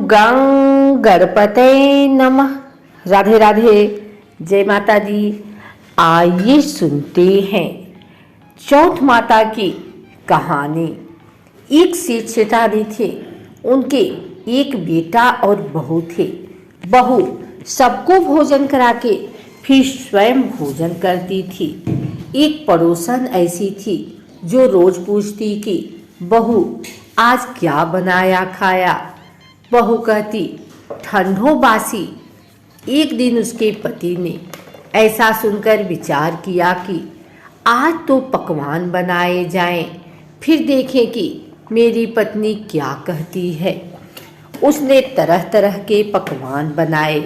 गं गणपते नमः। राधे राधे, जय माता दी। आइए सुनते हैं चौथ माता की कहानी। एक सेठ सेठानी थे, उनके एक बेटा और बहू थे। बहू सबको भोजन करा के फिर स्वयं भोजन करती थी। एक पड़ोसन ऐसी थी जो रोज पूछती कि बहू आज क्या बनाया खाया। बहू कहती ठंडो बासी। एक दिन उसके पति ने ऐसा सुनकर विचार किया कि आज तो पकवान बनाए जाएं, फिर देखें कि मेरी पत्नी क्या कहती है। उसने तरह तरह के पकवान बनाए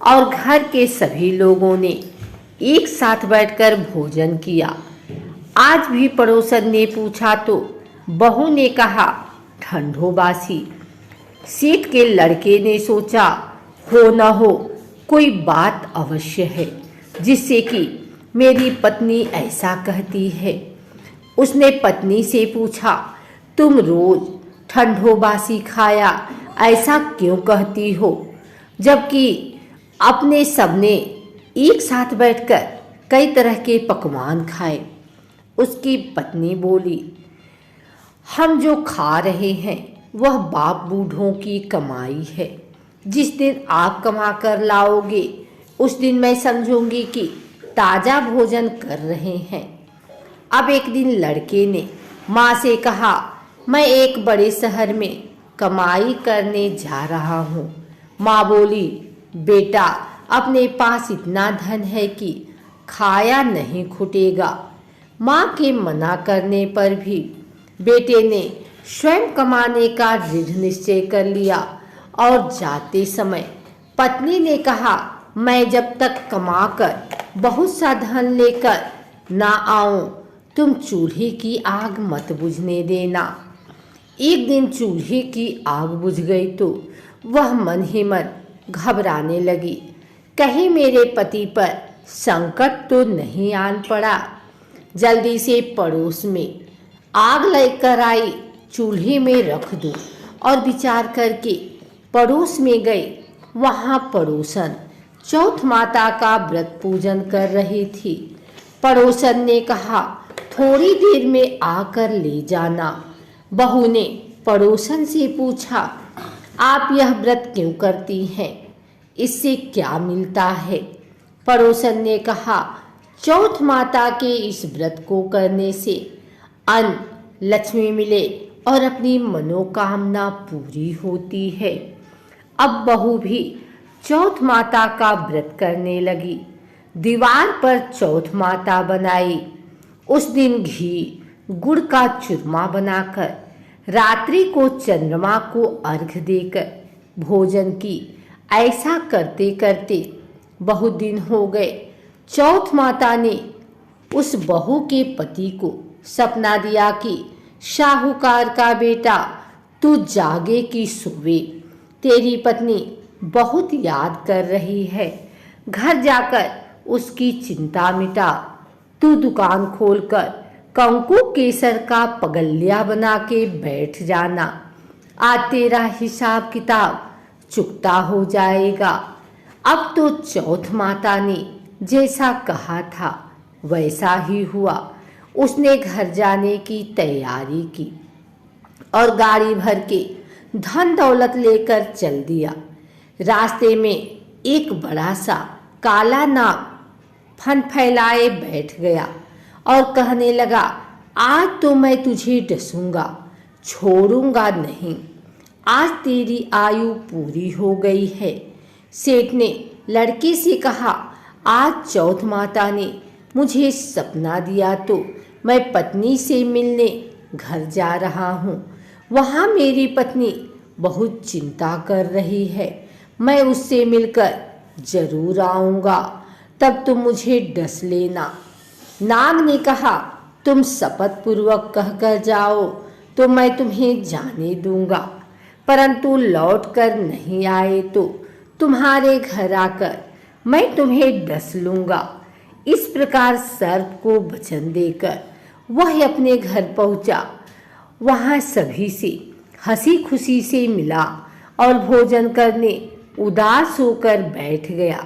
और घर के सभी लोगों ने एक साथ बैठकर भोजन किया। आज भी पड़ोसन ने पूछा तो बहू ने कहा ठंडो बासी। सेठ के लड़के ने सोचा हो न हो कोई बात अवश्य है जिससे कि मेरी पत्नी ऐसा कहती है। उसने पत्नी से पूछा तुम रोज ठंडो बासी खाया ऐसा क्यों कहती हो, जबकि अपने सबने एक साथ बैठकर कई तरह के पकवान खाए। उसकी पत्नी बोली हम जो खा रहे हैं वह बाप बूढ़ों की कमाई है। जिस दिन आप कमा कर लाओगे उस दिन मैं समझूंगी कि ताज़ा भोजन कर रहे हैं। अब एक दिन लड़के ने माँ से कहा मैं एक बड़े शहर में कमाई करने जा रहा हूँ। माँ बोली बेटा अपने पास इतना धन है कि खाया नहीं खुटेगा। माँ के मना करने पर भी बेटे ने स्वयं कमाने का दृढ़ निश्चय कर लिया और जाते समय पत्नी ने कहा मैं जब तक कमाकर बहुत सा धन लेकर ना आऊं तुम चूल्हे की आग मत बुझने देना। एक दिन चूल्हे की आग बुझ गई तो वह मन ही मन घबराने लगी, कहीं मेरे पति पर संकट तो नहीं आन पड़ा। जल्दी से पड़ोस में आग लेकर आई, चूल्हे में रख दूं और विचार करके पड़ोस में गए। वहाँ पड़ोसन चौथ माता का व्रत पूजन कर रही थी। पड़ोसन ने कहा थोड़ी देर में आकर ले जाना। बहू ने पड़ोसन से पूछा आप यह व्रत क्यों करती हैं, इससे क्या मिलता है। पड़ोसन ने कहा चौथ माता के इस व्रत को करने से अन्न लक्ष्मी मिले और अपनी मनोकामना पूरी होती है। अब बहू भी चौथ माता का व्रत करने लगी। दीवार पर चौथ माता बनाई। उस दिन घी गुड़ का चूरमा बनाकर रात्रि को चंद्रमा को अर्घ देकर भोजन की। ऐसा करते करते बहुत दिन हो गए। चौथ माता ने उस बहू के पति को सपना दिया कि साहूकार का बेटा तू जागे कि सोवे, तेरी पत्नी बहुत याद कर रही है। घर जाकर उसकी चिंता मिटा। तू दुकान खोलकर कंकु केसर का पगलिया बना के बैठ जाना। आज तेरा हिसाब किताब चुकता हो जाएगा। अब तो चौथ माता ने जैसा कहा था वैसा ही हुआ। उसने घर जाने की तैयारी की और गाड़ी भर के धन दौलत लेकर चल दिया। रास्ते में एक बड़ा सा काला नाग फन फैलाए बैठ गया और कहने लगा आज तो मैं तुझे डसूंगा, छोड़ूंगा नहीं। आज तेरी आयु पूरी हो गई है। सेठ ने लड़के से कहा आज चौथ माता ने मुझे सपना दिया तो मैं पत्नी से मिलने घर जा रहा हूँ। वहाँ मेरी पत्नी बहुत चिंता कर रही है। मैं उससे मिलकर जरूर आऊँगा, तब तुम मुझे डस लेना। नाग ने कहा तुम शपथ पूर्वक कहकर जाओ तो मैं तुम्हें जाने दूंगा, परंतु लौट कर नहीं आए तो तुम्हारे घर आकर मैं तुम्हें डस लूँगा। इस प्रकार सर्प को वचन देकर वह अपने घर पहुंचा। वहां सभी से हंसी खुशी से मिला और भोजन करने उदास होकर बैठ गया।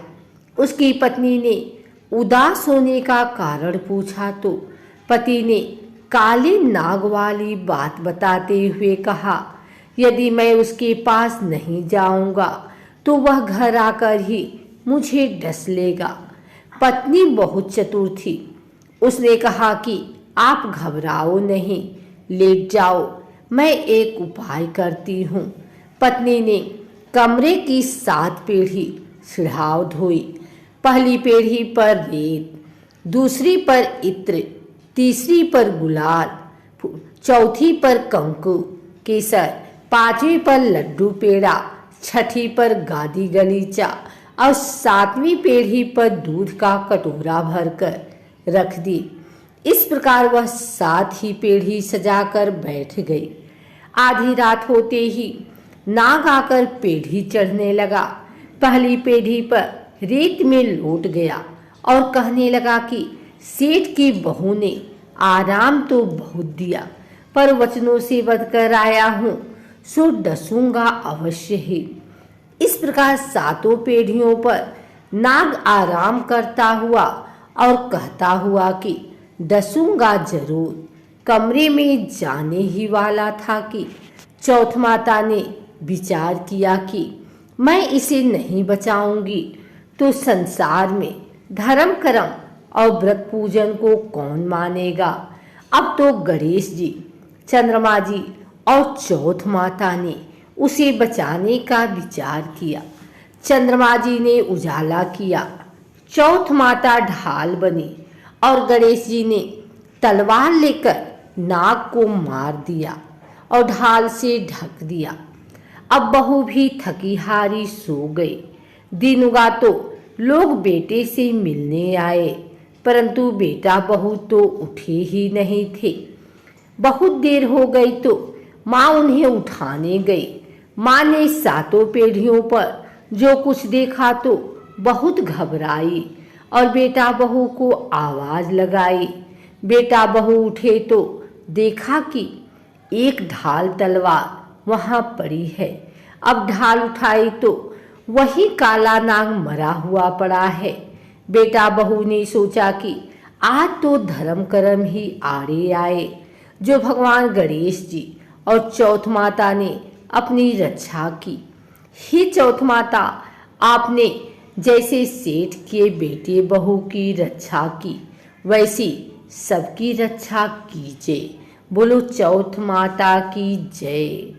उसकी पत्नी ने उदास होने का कारण पूछा तो पति ने काले नाग वाली बात बताते हुए कहा, यदि मैं उसके पास नहीं जाऊंगा तो वह घर आकर ही मुझे डस लेगा। पत्नी बहुत चतुर थी। उसने कहा कि आप घबराओ नहीं, लेट जाओ, मैं एक उपाय करती हूँ। पत्नी ने कमरे की 7 पीढ़ी सिढ़ाव धोई। पहली पीढ़ी पर रेत, दूसरी पर इत्र, तीसरी पर गुलाल, चौथी पर कंकु केसर, 5वीं पर लड्डू पेड़ा, 6ठी पर गादी गलीचा और 7वीं पीढ़ी पर दूध का कटोरा भरकर रख दी। इस प्रकार वह 7 ही पीढ़ी सजाकर बैठ गई। आधी रात होते ही नाग आकर पीढ़ी चढ़ने लगा। पहली पीढ़ी पर रेत में लौट गया और कहने लगा कि सेठ की बहू ने आराम तो बहुत दिया, पर वचनों से बदकर आया हूँ, सो डसूंगा अवश्य ही। इस प्रकार 7 पीढ़ियों पर नाग आराम करता हुआ और कहता हुआ कि डसूंगा जरूर कमरे में जाने ही वाला था कि चौथ माता ने विचार किया कि मैं इसे नहीं बचाऊंगी तो संसार में धर्म कर्म और व्रत पूजन को कौन मानेगा। अब तो गणेश जी, चंद्रमा जी और चौथ माता ने उसे बचाने का विचार किया। चंद्रमा जी ने उजाला किया, चौथ माता ढाल बनी और गणेश जी ने तलवार लेकर नाग को मार दिया और ढाल से ढक दिया। अब बहू भी थकी हारी सो गई। दिन उगा तो लोग बेटे से मिलने आए, परंतु बेटा बहू तो उठे ही नहीं थे। बहुत देर हो गई तो माँ उन्हें उठाने गई। माँ ने 7 पीढ़ियों पर जो कुछ देखा तो बहुत घबराई और बेटा बहू को आवाज लगाई। बेटा बहू उठे तो देखा कि एक ढाल तलवार वहां पड़ी है। अब ढाल उठाई तो वही काला नाग मरा हुआ पड़ा है। बेटा बहू ने सोचा कि आज तो धर्म कर्म ही आड़े आए, जो भगवान गणेश जी और चौथ माता ने अपनी रक्षा की। हे चौथ माता, आपने जैसे सेठ के बेटे बहू की रक्षा की, वैसी सबकी रक्षा कीजिए। बोलो चौथ माता की जय।